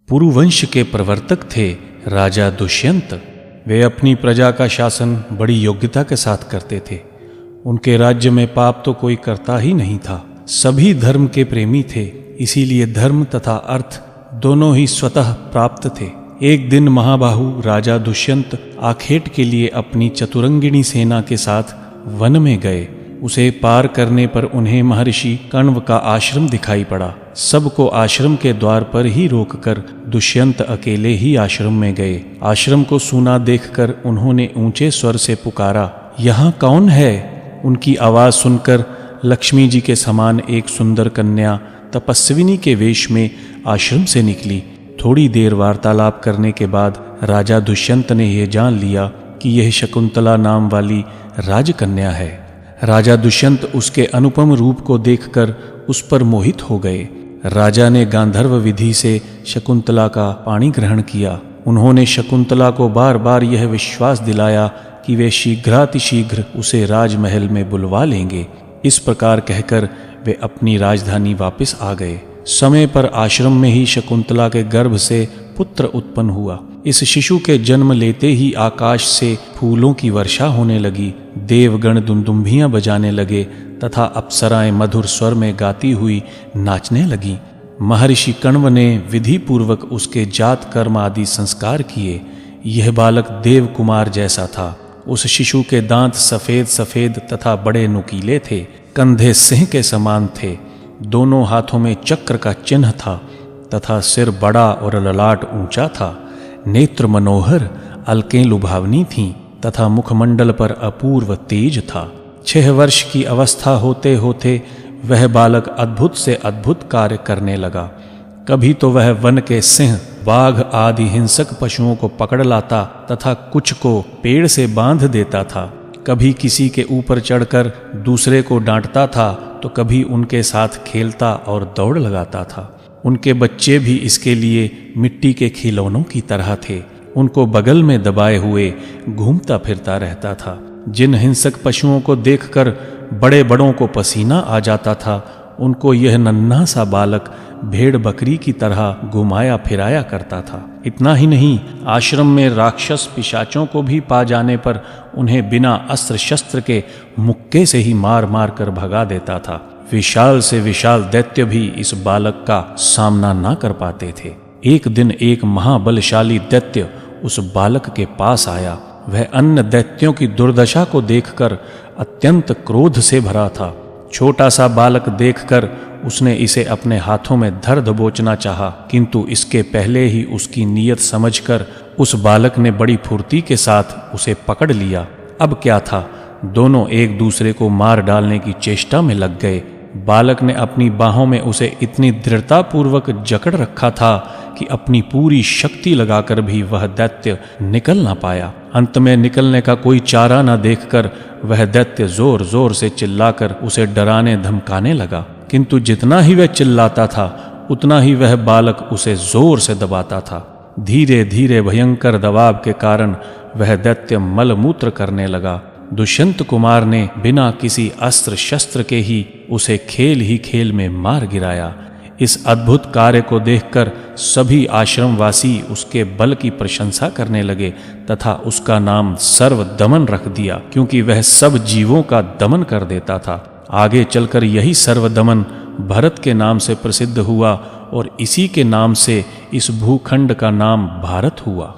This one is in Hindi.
पुरुवंश के प्रवर्तक थे राजा दुष्यंत। वे अपनी प्रजा का शासन बड़ी योग्यता के साथ करते थे। उनके राज्य में पाप तो कोई करता ही नहीं था। सभी धर्म के प्रेमी थे, इसीलिए धर्म तथा अर्थ दोनों ही स्वतः प्राप्त थे। एक दिन महाबाहु राजा दुष्यंत आखेट के लिए अपनी चतुरंगिणी सेना के साथ वन में गए। उसे पार करने पर उन्हें महर्षि कण्व का आश्रम दिखाई पड़ा। सबको आश्रम के द्वार पर ही रोककर दुष्यंत अकेले ही आश्रम में गए। आश्रम को सूना देखकर उन्होंने ऊंचे स्वर से पुकारा, यहाँ कौन है? उनकी आवाज सुनकर लक्ष्मी जी के समान एक सुंदर कन्या तपस्विनी के वेश में आश्रम से निकली। थोड़ी देर वार्तालाप करने के बाद राजा दुष्यंत ने यह जान लिया कि यह शकुंतला नाम वाली राजकन्या है। राजा दुष्यंत उसके अनुपम रूप को देखकर उस पर मोहित हो गए। राजा ने गांधर्व विधि से शकुंतला का पाणी ग्रहण किया। उन्होंने शकुंतला को बार बार यह विश्वास दिलाया कि वे शीघ्रातिशीघ्र उसे राजमहल में बुलवा लेंगे। इस प्रकार कहकर वे अपनी राजधानी वापस आ गए। समय पर आश्रम में ही शकुंतला के गर्भ से पुत्र उत्पन्न हुआ। इस शिशु के जन्म लेते ही आकाश से फूलों की वर्षा होने लगी। देवगण दुंदुम्भियां बजाने लगे तथा अप्सराएं मधुर स्वर में गाती हुई नाचने लगी। महर्षि कण्व ने विधि पूर्वक उसके जात कर्म आदि संस्कार किए। यह बालक देव कुमार जैसा था। उस शिशु के दांत सफेद सफेद तथा बड़े नुकीले थे। कंधे सिंह के समान थे। दोनों हाथों में चक्र का चिन्ह था तथा सिर बड़ा और ललाट ऊंचा था। नेत्र मनोहर, अलकें लुभावनी थीं तथा मुखमंडल पर अपूर्व तेज था। 6 वर्ष की अवस्था होते होते वह बालक अद्भुत से अद्भुत कार्य करने लगा। कभी तो वह वन के सिंह, बाघ आदि हिंसक पशुओं को पकड़ लाता तथा कुछ को पेड़ से बांध देता था। कभी किसी के ऊपर चढ़कर दूसरे को डांटता था तो कभी उनके साथ खेलता और दौड़ लगाता था। उनके बच्चे भी इसके लिए मिट्टी के खिलौनों की तरह थे। उनको बगल में दबाए हुए घूमता फिरता रहता था। जिन हिंसक पशुओं को देखकर बड़े बड़ों को पसीना आ जाता था, उनको यह नन्हा सा बालक भेड़ बकरी की तरह घुमाया फिराया करता था। इतना ही नहीं, आश्रम में राक्षस पिशाचों को भी पा जाने पर उन्हें बिना अस्त्र शस्त्र के मुक्के से ही मार मार कर भगा देता था। विशाल से विशाल दैत्य भी इस बालक का सामना ना कर पाते थे। एक दिन एक महाबलशाली दैत्य उस बालक के पास आया। वह अन्य दैत्यों की दुर्दशा को देखकर अत्यंत क्रोध से भरा था। छोटा सा बालक देखकर उसने इसे अपने हाथों में धर दबोचना चाहा, किंतु इसके पहले ही उसकी नीयत समझकर उस बालक ने बड़ी फुर्ती के साथ उसे पकड़ लिया। अब क्या था, दोनों एक दूसरे को मार डालने की चेष्टा में लग गए। बालक ने अपनी बाहों में उसे इतनी दृढ़तापूर्वक जकड़ रखा था कि अपनी पूरी शक्ति लगाकर भी वह दैत्य निकल ना पाया। अंत में निकलने का कोई चारा न देखकर वह दैत्य जोर जोर से चिल्लाकर उसे डराने धमकाने लगा, किंतु जितना ही वह चिल्लाता था उतना ही वह बालक उसे जोर से दबाता था। धीरे धीरे भयंकर दबाव के कारण वह दैत्य मलमूत्र करने लगा। दुष्यंत कुमार ने बिना किसी अस्त्र शस्त्र के ही उसे खेल ही खेल में मार गिराया। इस अद्भुत कार्य को देखकर सभी आश्रमवासी उसके बल की प्रशंसा करने लगे तथा उसका नाम सर्वदमन रख दिया, क्योंकि वह सब जीवों का दमन कर देता था। आगे चलकर यही सर्वदमन भरत के नाम से प्रसिद्ध हुआ और इसी के नाम से इस भूखंड का नाम भारत हुआ।